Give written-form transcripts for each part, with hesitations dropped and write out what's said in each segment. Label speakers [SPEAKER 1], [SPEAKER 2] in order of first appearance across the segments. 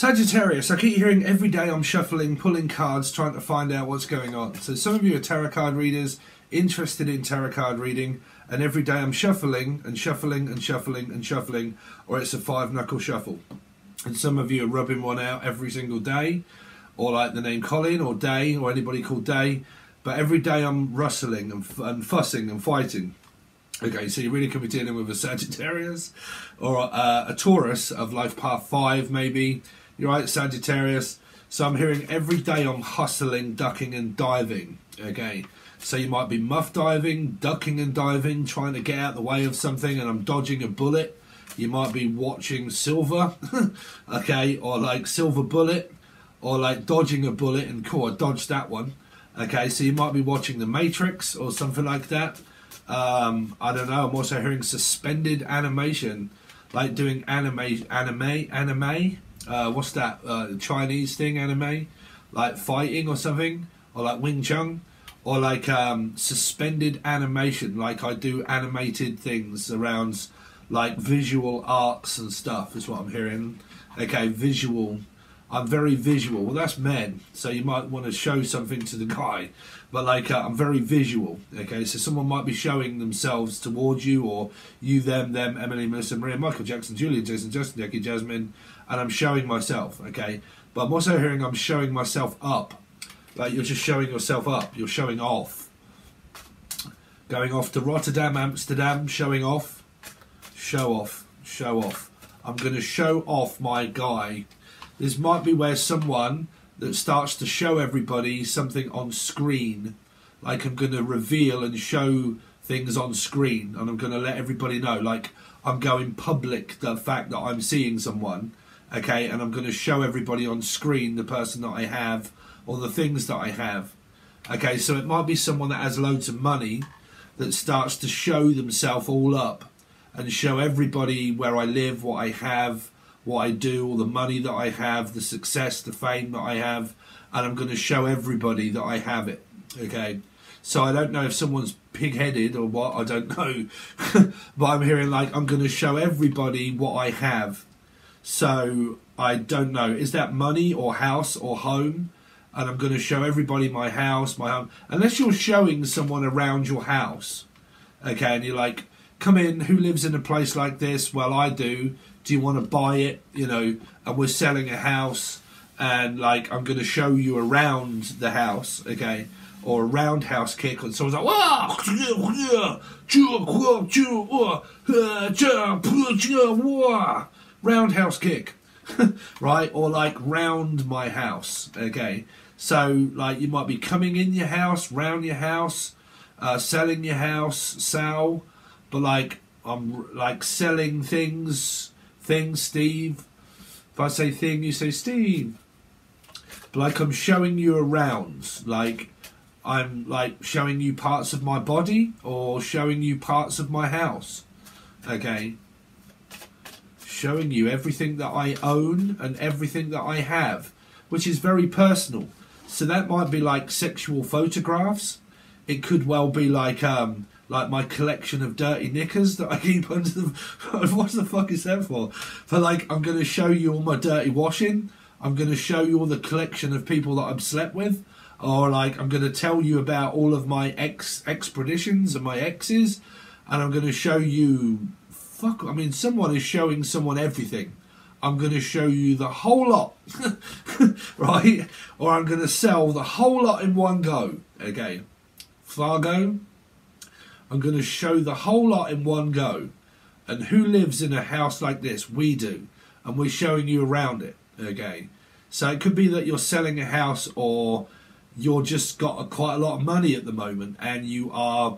[SPEAKER 1] Sagittarius, I keep hearing every day I'm shuffling, pulling cards, trying to find out what's going on. So some of you are tarot card readers, interested in tarot card reading, and every day I'm shuffling and shuffling and shuffling and shuffling, or it's a 5-knuckle shuffle. And some of you are rubbing one out every single day, or like the name Colin or Day, or anybody called Day. But every day I'm rustling and fussing and fighting. Okay, so you really could be dealing with a Sagittarius or a Taurus of life path 5 maybe. You're right, Sagittarius. So I'm hearing every day I'm hustling, ducking and diving. Okay, so you might be muff diving, ducking and diving, trying to get out the way of something, and I'm dodging a bullet. You might be watching Silver, okay, or like Silver Bullet, or like dodging a bullet and cool, I dodged that one. Okay, so you might be watching The Matrix or something like that. I don't know. I'm also hearing suspended animation, like doing anime. What's that? Chinese thing, anime, like fighting or something, or like Wing Chun, or like suspended animation, like I do animated things around, like visual arts and stuff. Is what I'm hearing. Okay, visual. I'm very visual. Well, that's men, so you might want to show something to the guy. But like, I'm very visual. Okay, so someone might be showing themselves towards you, or you, them, Emily, Melissa, Maria, Michael Jackson, Julian, Jason, Justin, Jackie, Jasmine, and I'm showing myself. Okay, but I'm also hearing I'm showing myself up. Like you're just showing yourself up. You're showing off. Going off to Rotterdam, Amsterdam, showing off. Show off. Show off. I'm going to show off my guy. This might be where someone that starts to show everybody something on screen, like I'm going to reveal and show things on screen, and I'm going to let everybody know, like I'm going public the fact that I'm seeing someone, okay, and I'm going to show everybody on screen the person that I have or the things that I have. Okay, so it might be someone that has loads of money that starts to show themselves all up and show everybody where I live, what I have, what I do, all the money that I have, the success, the fame that I have, and I'm going to show everybody that I have it. Okay, so I don't know if someone's pig-headed or what, I don't know, but I'm hearing like I'm going to show everybody what I have. So I don't know, is that money or house or home? And I'm going to show everybody my house, my home, unless you're showing someone around your house. Okay, and you're like, come in, who lives in a place like this? Well, I do. Do you want to buy it? You know, and we're selling a house, and like I'm going to show you around the house, okay, or a roundhouse kick, and someone's like, roundhouse kick, right? Or like round my house, okay. So like you might be coming in your house, round your house, selling your house, sell, but like I'm like selling things, Steve. If I say thing, you say Steve. But like I'm showing you around, like I'm like showing you parts of my body or showing you parts of my house. Okay. Showing you everything that I own and everything that I have, which is very personal. So that might be like sexual photographs. It could well be like my collection of dirty knickers that I keep under the... What the fuck is that for? But like, I'm going to show you all my dirty washing. I'm going to show you all the collection of people that I've slept with. Or like, I'm going to tell you about all of my expeditions and my exes. And I'm going to show you... Fuck, I mean, someone is showing someone everything. I'm going to show you the whole lot. Right? Or I'm going to sell the whole lot in one go. Okay. Fargo... I'm going to show the whole lot in one go. And who lives in a house like this? We do. And we're showing you around it. Okay. So it could be that you're selling a house, or you're just got quite a lot of money at the moment and you are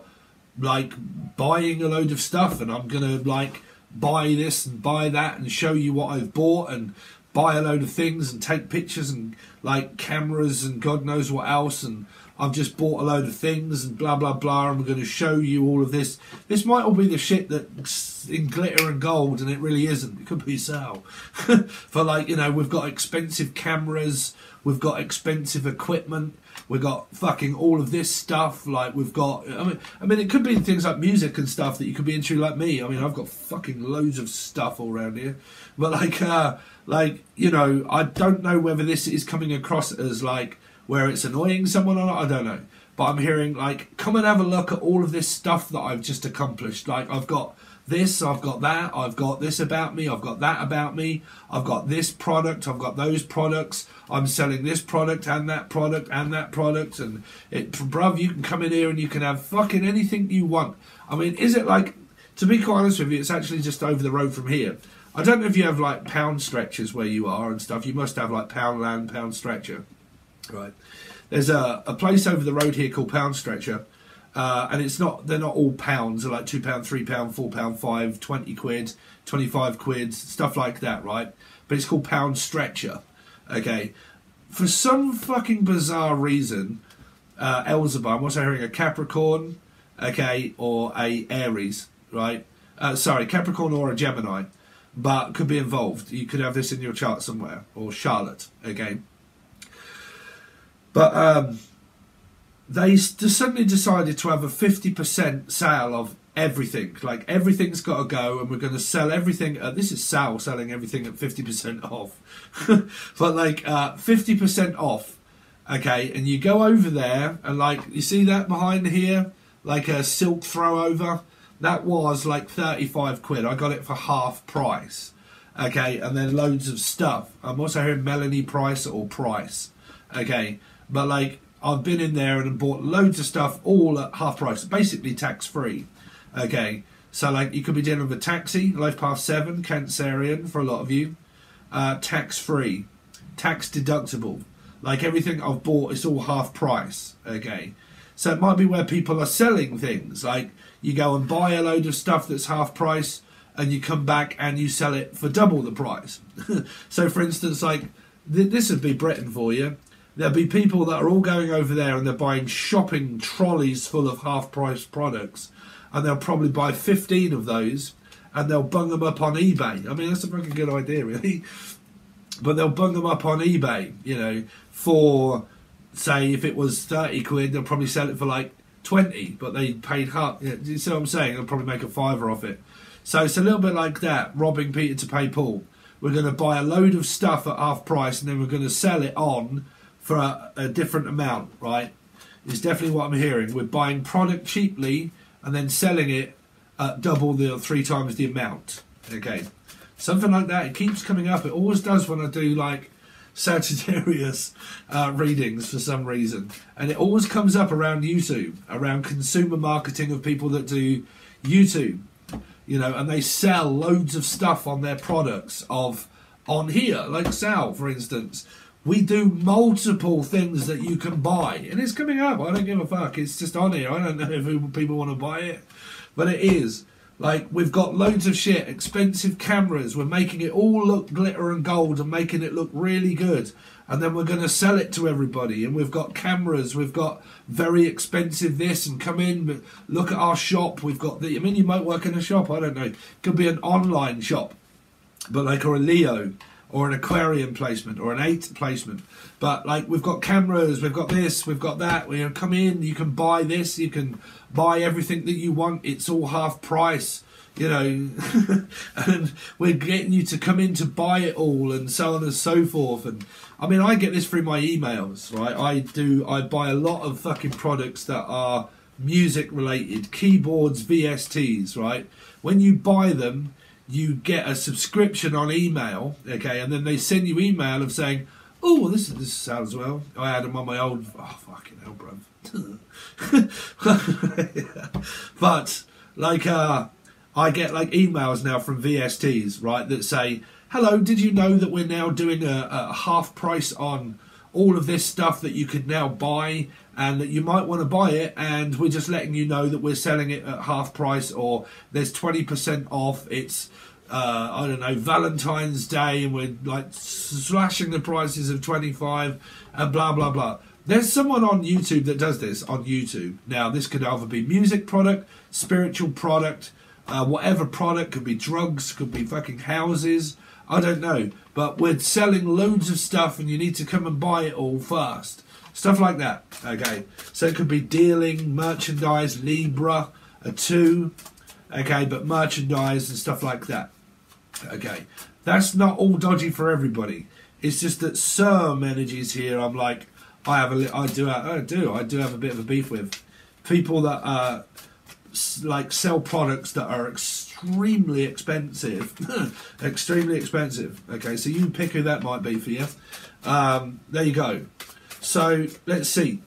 [SPEAKER 1] like buying a load of stuff, and I'm going to like buy this and buy that and show you what I've bought and buy a load of things and take pictures and like cameras and God knows what else, and I've just bought a load of things and blah, blah, blah, and we're going to show you all of this. This might all be the shit that's in glitter and gold, and it really isn't. It could be Sal. For like, you know, we've got expensive cameras, we've got expensive equipment, we've got fucking all of this stuff. Like, we've got, I mean, it could be things like music and stuff that you could be into, like me. I mean, I've got fucking loads of stuff all around here. But like, you know, I don't know whether this is coming across as like where it's annoying someone or not. I don't know. But I'm hearing like, come and have a look at all of this stuff that I've just accomplished. Like, I've got this, I've got that, I've got this about me, I've got that about me, I've got this product, I've got those products, I'm selling this product and that product and that product, and bruv, you can come in here and you can have fucking anything you want. I mean, is it like, to be quite honest with you, it's actually just over the road from here. I don't know if you have like pound stretchers where you are and stuff. You must have like Poundland, Pound Stretcher, right? There's a place over the road here called Pound Stretcher. And it's not, they're not all pounds. They're like £2, £3, £4, 5, 20 quid, 25 quid, stuff like that, right? But it's called Pound Stretcher, okay? For some fucking bizarre reason, Elzebub, I'm also hearing a Capricorn, okay, or a Aries, right? Sorry, Capricorn or a Gemini, but could be involved. You could have this in your chart somewhere, or Charlotte, okay? But, they suddenly decided to have a 50% sale of everything. Like, everything's got to go, and we're going to sell everything. This is Sal selling everything at 50% off. But, like, 50% off, okay? And you go over there, and, like, you see that behind here? Like a silk throw over? That was, like, 35 quid. I got it for half price, okay? And then loads of stuff. I'm also hearing Melanie Price or Price, okay? But, like, I've been in there and bought loads of stuff all at half price, basically tax free. Okay, so like you could be dealing with a taxi, Life Path 7, Cancerian for a lot of you, tax free, tax deductible. Like everything I've bought is all half price. Okay, so it might be where people are selling things. Like you go and buy a load of stuff that's half price, and you come back and you sell it for double the price. So for instance, like this would be Britain for you. There'll be people that are all going over there and they're buying shopping trolleys full of half-price products, and they'll probably buy 15 of those and they'll bung them up on eBay. I mean, that's a fucking good idea, really. But they'll bung them up on eBay, you know, for, say, if it was 30 quid, they'll probably sell it for like 20, but they paid half. You know, do you see what I'm saying? They'll probably make a fiver off it. So it's a little bit like that, robbing Peter to pay Paul. We're going to buy a load of stuff at half price, and then we're going to sell it on for a different amount, right? It's definitely what I'm hearing. We're buying product cheaply and then selling it at double the 3 times the amount. Okay, something like that. It keeps coming up. It always does when I do like Sagittarius readings for some reason, and it always comes up around YouTube, around consumer marketing of people that do YouTube, you know, and they sell loads of stuff on their products on here, like Sal, for instance. We do multiple things that you can buy, and it's coming up. I don't give a fuck. It's just on here. I don't know if people want to buy it, but it is. Like, we've got loads of shit, expensive cameras. We're making it all look glitter and gold and making it look really good. And then we're going to sell it to everybody. And we've got cameras. We've got very expensive this, and come in, but look at our shop. We've got the, I mean, you might work in a shop. I don't know. It could be an online shop, but like, or a Leo, or an aquarium placement, or an 8 placement. But like, we've got cameras, we've got this, we've got that. We come in, you can buy this, you can buy everything that you want. It's all half price, you know. And we're getting you to come in to buy it all, and so on and so forth. And I mean, I get this through my emails, right? I buy a lot of fucking products that are music related, keyboards, VSTs, right? When you buy them, you get a subscription on email, okay, and then they send you email of saying, oh, this sounds well. I had them on my old, oh, fucking hell, bro. But, like, I get, like, emails now from VSTs, right, that say, hello, did you know that we're now doing a half price on all of this stuff that you could now buy, and that you might want to buy it, and we're just letting you know that we're selling it at half price, or there's 20% off. It's I don't know, Valentine's Day, and we're like slashing the prices of 25 and blah blah blah. There's someone on YouTube that does this on YouTube. Now, this could either be music product, spiritual product, whatever product. Could be drugs, could be fucking houses. I don't know. But we're selling loads of stuff and you need to come and buy it all first. Stuff like that. Okay. So it could be dealing, merchandise, Libra, a 2. Okay. But merchandise and stuff like that. Okay. That's not all dodgy for everybody. It's just that some energies here, I'm like, I do have a bit of a beef with people that like sell products that are extremely expensive, extremely expensive. Okay, so you pick who that might be for you. There you go. So let's see,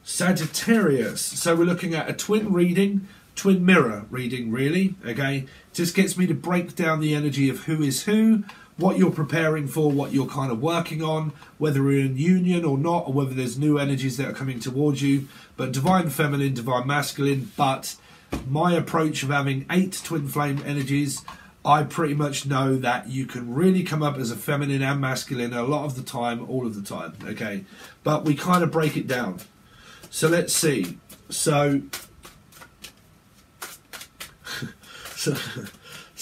[SPEAKER 1] Sagittarius. So we're looking at a twin reading, twin mirror reading, really. Okay, just gets me to break down the energy of who is who, what you're preparing for, what you're kind of working on, whether you're in union or not, or whether there's new energies that are coming towards you. But divine feminine, divine masculine. But my approach of having 8 twin flame energies, I pretty much know that you can really come up as a feminine and masculine a lot of the time, all of the time. Okay, but we kind of break it down. So let's see. So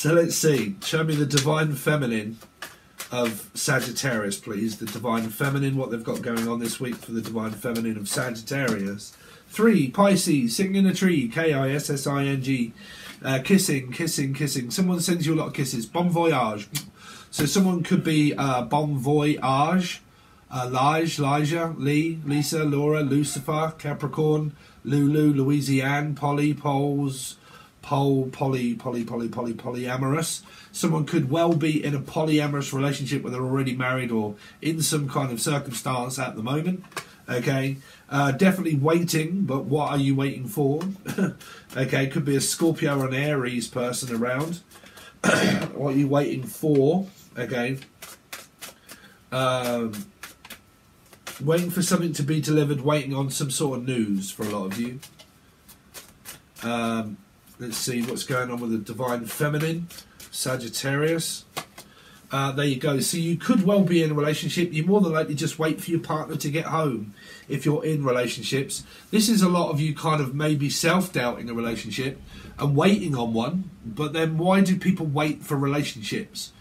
[SPEAKER 1] let's see. Show me the divine feminine of Sagittarius, please. The divine feminine, what they've got going on this week for the divine feminine of Sagittarius. 3, Pisces, singing in a tree, Kissing. Kissing. Someone sends you a lot of kisses. Bon voyage. So someone could be bon voyage, Elijah, Lee, Lisa, Laura, Lucifer, Capricorn, Lulu, Louisiane, Polly, Poles, polyamorous. Someone could well be in a polyamorous relationship where they're already married or in some kind of circumstance at the moment. Okay, definitely waiting, but what are you waiting for? Okay, could be a Scorpio or an Aries person around. What are you waiting for? Okay, waiting for something to be delivered, waiting on some sort of news for a lot of you. Let's see what's going on with the divine feminine, Sagittarius. There you go. So you could well be in a relationship. You more than likely just wait for your partner to get home if you're in relationships. This is a lot of you kind of maybe self-doubting a relationship and waiting on one. But then why do people wait for relationships?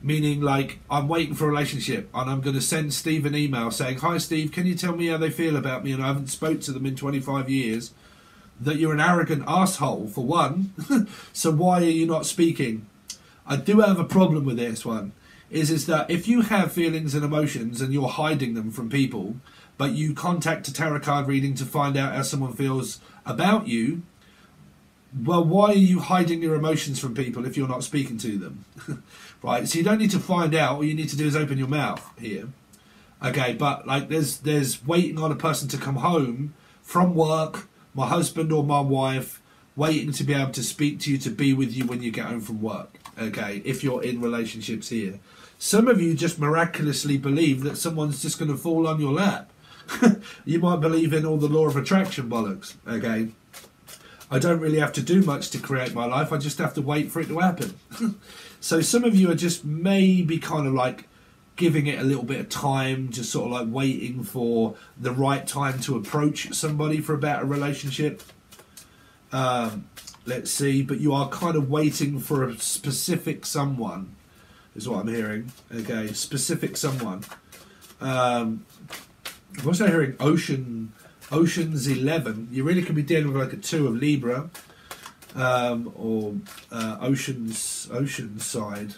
[SPEAKER 1] Meaning, like, I'm waiting for a relationship and I'm going to send Steve an email saying, "Hi Steve, can you tell me how they feel about me?" And I haven't spoke to them in 25 years. That you're an arrogant asshole, for one. So why are you not speaking? I do have a problem with this one. Is that if you have feelings and emotions and you're hiding them from people, but you contact a tarot card reading to find out how someone feels about you, well, why are you hiding your emotions from people if you're not speaking to them? Right, so you don't need to find out. All you need to do is open your mouth here. Okay, but like there's waiting on a person to come home from work, my husband or my wife, waiting to be able to speak to you, to be with you when you get home from work. Okay, if you're in relationships here. Some of you just miraculously believe that someone's just going to fall on your lap. You might believe in all the law of attraction bollocks. Okay, I don't really have to do much to create my life. I just have to wait for it to happen. So some of you are just maybe kind of like giving it a little bit of time, just sort of like waiting for the right time to approach somebody for a better relationship. Let's see, but you are kind of waiting for a specific someone, is what I'm hearing. Okay, specific someone. I'm also hearing Ocean's 11. You really could be dealing with like a 2 of Libra, or Ocean's side.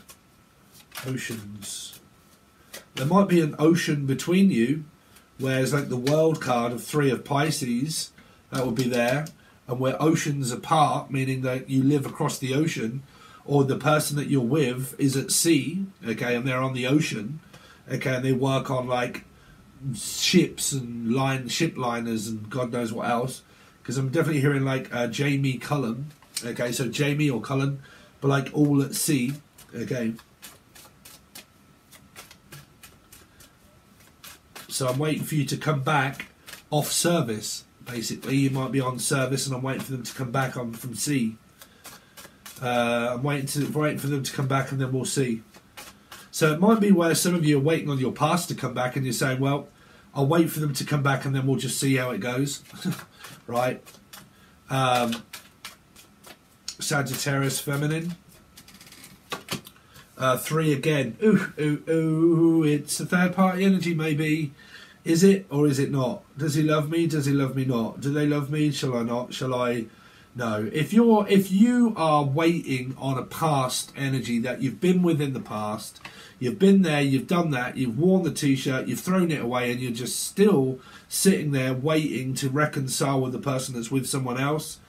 [SPEAKER 1] Oceans. There might be an ocean between you, whereas like the world card of 3 of Pisces, that would be there, and we're oceans apart, meaning that you live across the ocean, or the person that you're with is at sea, okay, and they're on the ocean, okay, and they work on like ships and ship liners and God knows what else, because I'm definitely hearing like Jamie Cullen, okay, so Jamie or Cullen, but like all at sea, okay. So I'm waiting for you to come back off service, basically. You might be on service and I'm waiting for them to come back on from sea. I'm waiting for them to come back and then we'll see. So it might be where some of you are waiting on your past to come back and you're saying, well, I'll wait for them to come back and then we'll just see how it goes. Right. Sagittarius feminine. 3 again. Ooh, ooh, ooh. It's a third party energy maybe. Is it or is it not? Does he love me? Does he love me not? Do they love me? Shall I not? Shall I? No. If you are waiting on a past energy that you've been with in the past, you've been there, you've done that, you've worn the t-shirt, you've thrown it away, and you're just still sitting there waiting to reconcile with the person that's with someone else,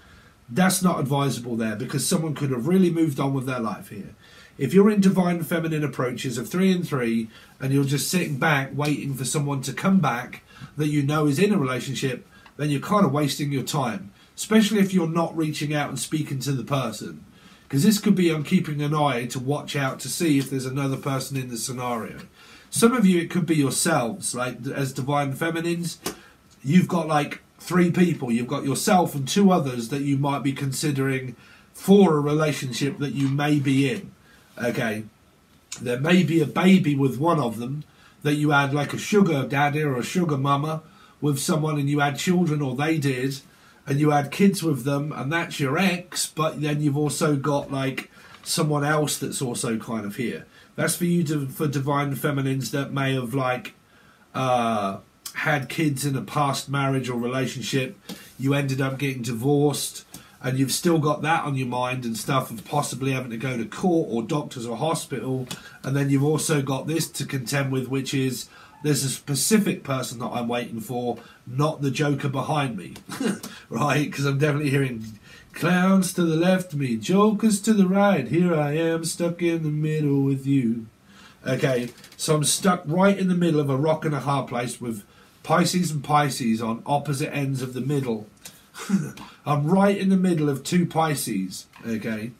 [SPEAKER 1] that's not advisable there, because someone could have really moved on with their life here. If you're in divine feminine approaches of 3 and 3 and you're just sitting back waiting for someone to come back that you know is in a relationship, then you're kind of wasting your time, especially if you're not reaching out and speaking to the person, because this could be on keeping an eye to watch out to see if there's another person in the scenario. Some of you, it could be yourselves, like as divine feminines, you've got like 3 people. You've got yourself and 2 others that you might be considering for a relationship that you may be in. Okay, there may be a baby with one of them that you had like a sugar daddy or a sugar mama with someone, and you had children, or they did, and you had kids with them, and that's your ex, but then you've also got like someone else that's also kind of here. That's for you for divine feminines that may have like had kids in a past marriage or relationship. You ended up getting divorced, and you've still got that on your mind and stuff, of possibly having to go to court or doctors or hospital. And then you've also got this to contend with, which is there's a specific person that I'm waiting for, not the joker behind me. Right? Because I'm definitely hearing clowns to the left of me, jokers to the right. Here I am stuck in the middle with you. Okay, so I'm stuck right in the middle of a rock and a hard place with Pisces and Pisces on opposite ends of the middle. I'm right in the middle of 2 Pisces, okay?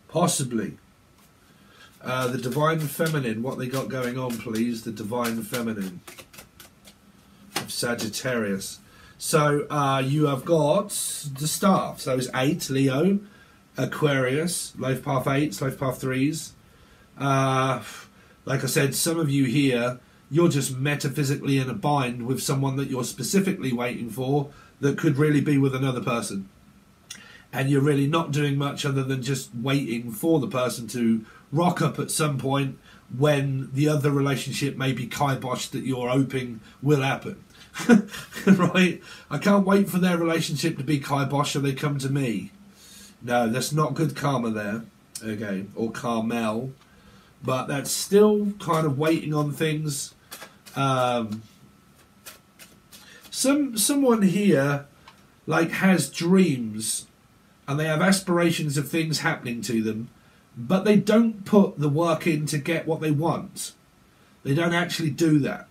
[SPEAKER 1] Possibly. The divine feminine, what they got going on, please? The divine feminine of Sagittarius. So you have got the staff. So it's 8, Leo, Aquarius, life path 8s, life path 3s. Like I said, some of you here, you're just metaphysically in a bind with someone that you're specifically waiting for that could really be with another person. And you're really not doing much other than just waiting for the person to rock up at some point when the other relationship may be kiboshed that you're hoping will happen. Right? I can't wait for their relationship to be kiboshed so they come to me. No, that's not good karma there. Okay, or Carmel. But that's still kind of waiting on things. Someone here like has dreams and they have aspirations of things happening to them, but they don't put the work in to get what they want. They don't actually do that.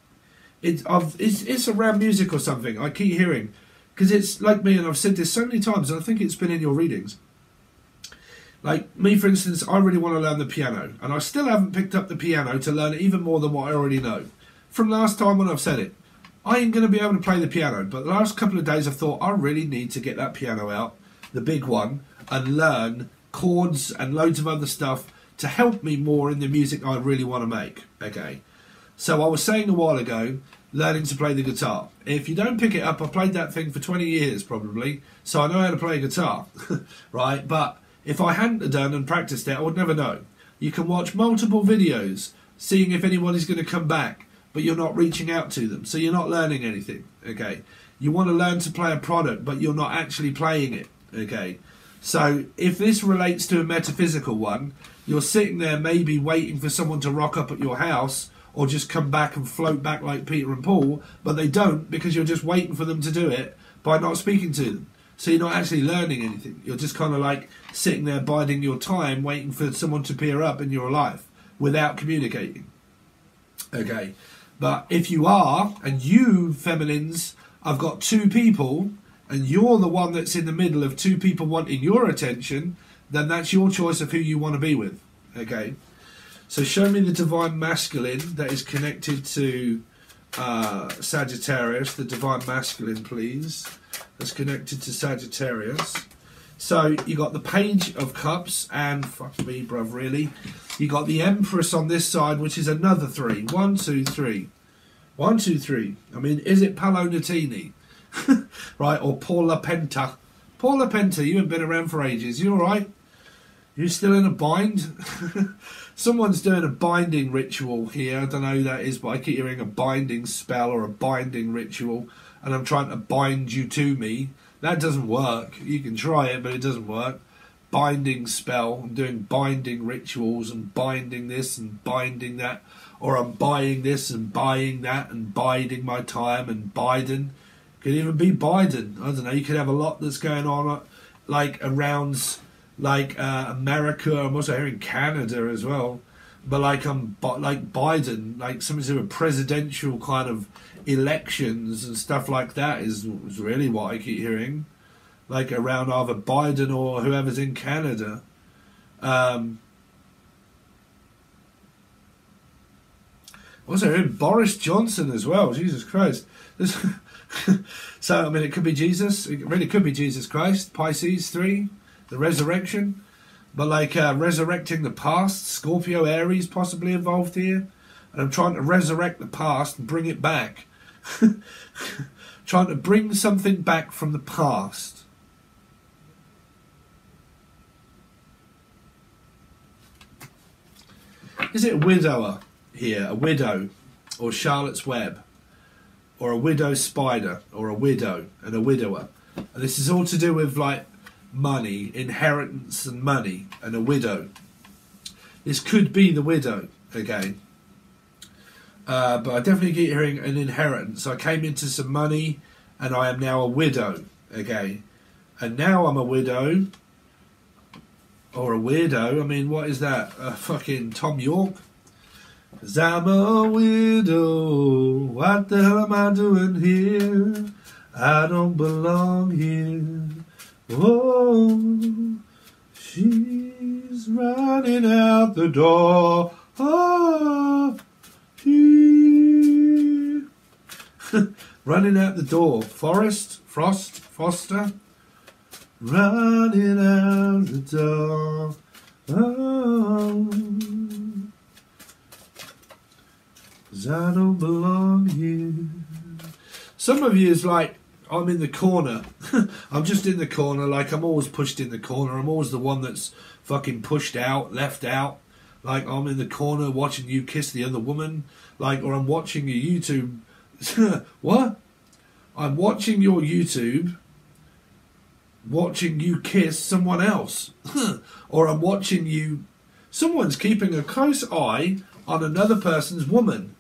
[SPEAKER 1] It's around music or something. I keep hearing, because it's like me, and I've said this so many times, and I think it's been in your readings. Like me, for instance, I really want to learn the piano, and I still haven't picked up the piano to learn even more than what I already know. From last time when I've said it, I ain't going to be able to play the piano, but the last couple of days I've thought I really need to get that piano out, the big one, and learn chords and loads of other stuff to help me more in the music I really want to make. Okay, so I was saying a while ago, learning to play the guitar. If you don't pick it up, I've played that thing for 20 years probably, so I know how to play a guitar, right? But if I hadn't done and practiced it, I would never know. You can watch multiple videos, seeing if anybody's going to come back, but you're not reaching out to them, so you're not learning anything, okay? You want to learn to play a product, but you're not actually playing it, okay? So if this relates to a metaphysical one, you're sitting there maybe waiting for someone to rock up at your house or just come back and float back like Peter and Paul, but they don't, because you're just waiting for them to do it by not speaking to them. So you're not actually learning anything. You're just kind of like sitting there biding your time, waiting for someone to appear up in your life without communicating. Okay, but if you are, and you feminines, I've got 2 people, and you're the one that's in the middle of 2 people wanting your attention, then that's your choice of who you want to be with. Okay, so show me the divine masculine that is connected to Sagittarius, the divine masculine, please. That's connected to Sagittarius. So you got the Page of Cups, and fuck me, bruv, really. You got the Empress on this side, which is another 3. 1, 2, 3. 1, 2, 3. I mean, is it Paolo Nutini? Right, or Paula Penta? Paula Penta, you haven't been around for ages. You all right? You still in a bind? Someone's doing a binding ritual here. I don't know who that is, but I keep hearing a binding spell or a binding ritual, and I'm trying to bind you to me. That doesn't work. You can try it, but it doesn't work. Binding spell. I'm doing binding rituals and binding this and binding that, or I'm buying this and buying that and biding my time and Biden. Could even be Biden. I don't know. You could have a lot that's going on, like around, like America. I'm also hearing Canada as well. But like like Biden, like something to do with presidential kind of elections and stuff like that is really what I keep hearing. Like around either Biden or whoever's in Canada. Also hearing Boris Johnson as well. Jesus Christ. So, I mean, it could be Jesus. It really could be Jesus Christ. Pisces 3, the resurrection. But like resurrecting the past. Scorpio, Aries possibly involved here. And I'm trying to resurrect the past and bring it back. Trying to bring something back from the past. Is it a widower here? A widow? Or Charlotte's Web? Or a widow spider, or a widow and a widower. And this is all to do with like money, inheritance and money, and a widow. This could be the widow again. But I definitely keep hearing an inheritance. I came into some money and I am now a widow again. And now I'm a widow, or a weirdo. I mean, what is that? Fucking Tom York? 'Cause I'm a widow, what the hell am I doing here? I don't belong here. Oh, she's running out the door. Oh, she running out the door. Foster, running out the door. Oh. 'Cause I don't belong here. Some of you is like, I'm in the corner. I'm just in the corner, like I'm always pushed in the corner. I'm always the one that's fucking pushed out, left out. Like I'm in the corner watching you kiss the other woman. Like, or I'm watching your YouTube. What? I'm watching your YouTube, watching you kiss someone else. Or I'm watching you, someone's keeping a close eye on another person's woman.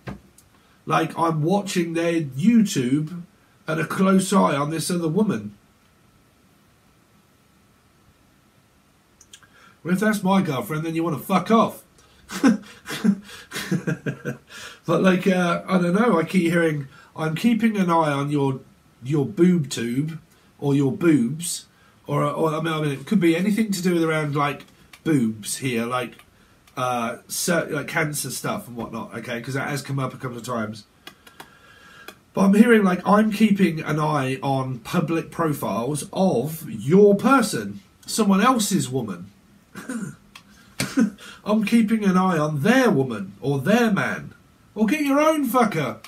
[SPEAKER 1] Like I'm watching their YouTube and a close eye on this other woman. Well, if that's my girlfriend, then you want to fuck off. But like, I don't know, I keep hearing, I'm keeping an eye on your boob tube, or your boobs, or I mean, it could be anything to do with around like boobs here, like like cancer stuff and whatnot, okay, because that has come up a couple of times. But I'm hearing like I'm keeping an eye on public profiles of your person, someone else's woman. I'm keeping an eye on their woman or their man, or get your own fucker.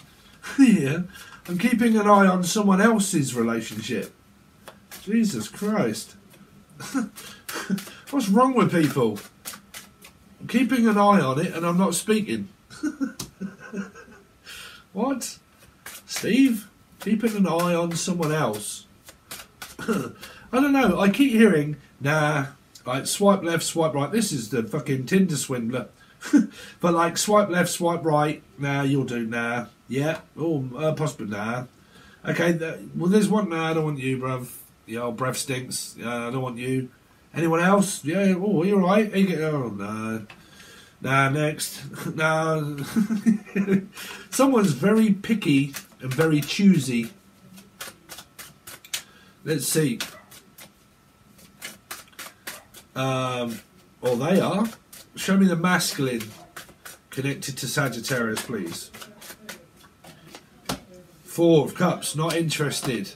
[SPEAKER 1] Yeah, I'm keeping an eye on someone else's relationship. Jesus Christ. What's wrong with people? I'm keeping an eye on it and I'm not speaking. What? Steve? Keeping an eye on someone else. I don't know. I keep hearing, nah, like swipe left, swipe right. This is the fucking Tinder swindler. But like swipe left, swipe right. Nah, you'll do. Nah. Yeah. Oh, possibly nah. Okay. Well, there's one. Nah, I don't want you, bruv. Your old breath stinks. I don't want you. Anyone else? Yeah. Oh, you're right. Oh, no. Nah, next. Nah. Someone's very picky and very choosy. Let's see. Or they are. Show me the masculine connected to Sagittarius, please. 4 of Cups, not interested.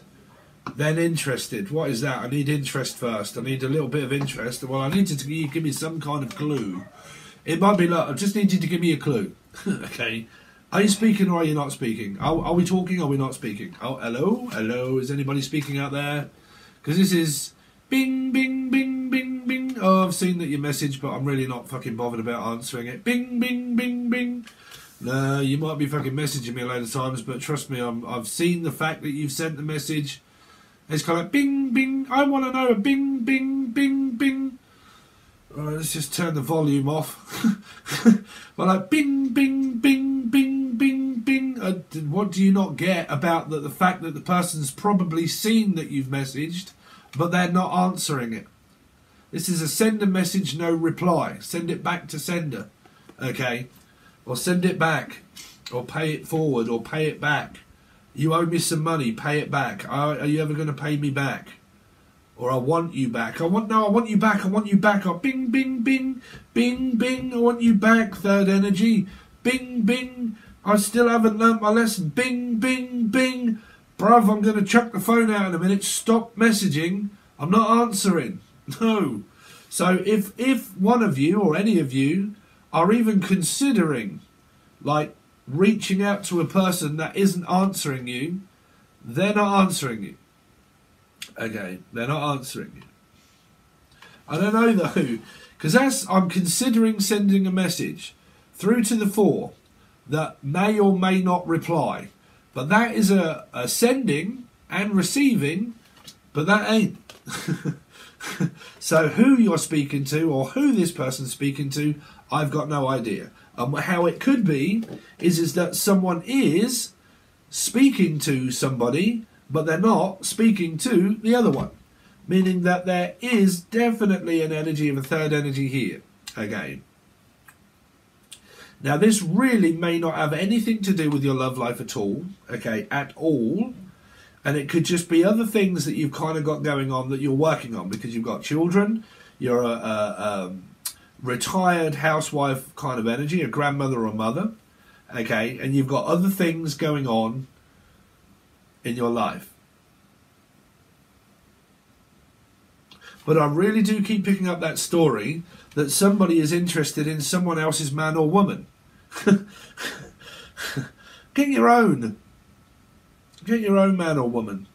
[SPEAKER 1] Then interested. What is that? I need interest first. I need a little bit of interest. Well, I need you to give me some kind of clue. It might be like, I just need you to give me a clue. Okay. Are you speaking or are you not speaking? Are we talking or are we not speaking? Oh, hello? Hello? Is anybody speaking out there? Because this is bing, bing, bing, bing, bing. Oh, I've seen that you messaged, but I'm really not fucking bothered about answering it. Bing, bing, bing, bing. No, you might be fucking messaging me a load of times, but trust me, I've seen the fact that you've sent the message. It's kind of like bing, bing. I want to know a bing, bing, bing, bing. Alright, let's just turn the volume off. But like bing, bing, bing, bing, bing, bing. What do you not get about the fact that the person's probably seen that you've messaged, but they're not answering it? This is a send a message, no reply. Send it back to sender. Okay? Or send it back. Or pay it forward. Or pay it back. You owe me some money. Pay it back. Are you ever going to pay me back? Or I want you back. I want you back. I want you back. Oh, bing, bing, bing, bing, bing. I want you back. Third energy. Bing, bing. I still haven't learnt my lesson. Bing, bing, bing. Bruv, I'm going to chuck the phone out in a minute. Stop messaging. I'm not answering. No. So if one of you or any of you are even considering like reaching out to a person that isn't answering you, they're not answering you. Okay, they're not answering you. I don't know though, because I'm considering sending a message through to the 4 that may or may not reply. But that is a sending and receiving, but that ain't. So who you're speaking to or who this person's speaking to, I've got no idea. How it could be is that someone is speaking to somebody, but they're not speaking to the other one. Meaning that there is definitely an energy of a third energy here. Okay. Now this really may not have anything to do with your love life at all. Okay, at all. And it could just be other things that you've kind of got going on that you're working on because you've got children, you're a retired housewife kind of energy, a grandmother or mother, okay, and you've got other things going on in your life. But I really do keep picking up that story that somebody is interested in someone else's man or woman. Get your own. Get your own man or woman.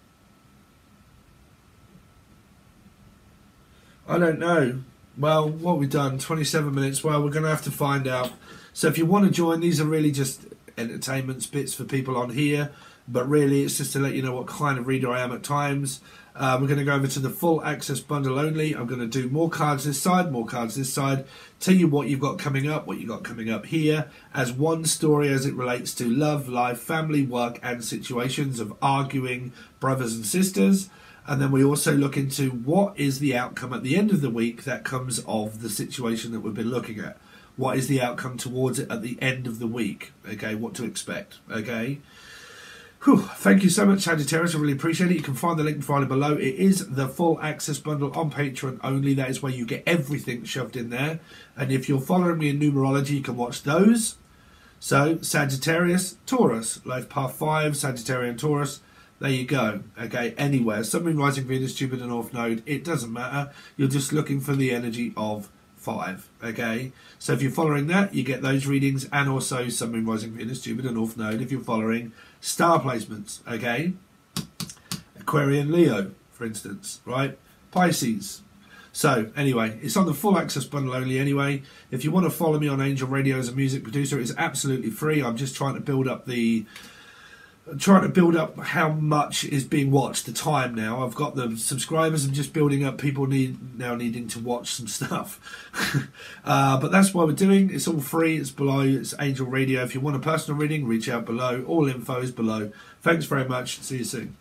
[SPEAKER 1] I don't know. Well, what we've done, 27 minutes. Well, we're going to have to find out. So if you want to join, these are really just entertainment bits for people on here. But really, it's just to let you know what kind of reader I am at times. We're going to go over to the full access bundle only. I'm going to do more cards this side, more cards this side. Tell you what you've got coming up, what you've got coming up here. As one story as it relates to love, life, family, work and situations of arguing brothers and sisters. And then we also look into what is the outcome at the end of the week that comes of the situation that we've been looking at. What is the outcome towards it at the end of the week? Okay, what to expect, okay? Whew, thank you so much, Sagittarius. I really appreciate it. You can find the link provided below. It is the full access bundle on Patron only. That is where you get everything shoved in there. And if you're following me in numerology, you can watch those. So, Sagittarius, Taurus, Life Path 5, Sagittarian, Taurus. There you go. Okay, anywhere. Sun, Moon, Rising, Venus, Jupiter, North Node. It doesn't matter. You're just looking for the energy of 5. Okay, so if you're following that, you get those readings and also Sun, Moon, Rising, Venus, Jupiter, North Node. If you're following star placements, okay, Aquarian, Leo, for instance, right? Pisces. So anyway, it's on the full access bundle only anyway. If you want to follow me on Angel Radio as a music producer, it's absolutely free. I'm just trying to build up how much is being watched, the time now. I've got the subscribers, I'm just building up people now needing to watch some stuff. But that's what we're doing. It's all free, it's below, it's Angel Radio. If you want a personal reading, reach out below. All info is below. Thanks very much, see you soon.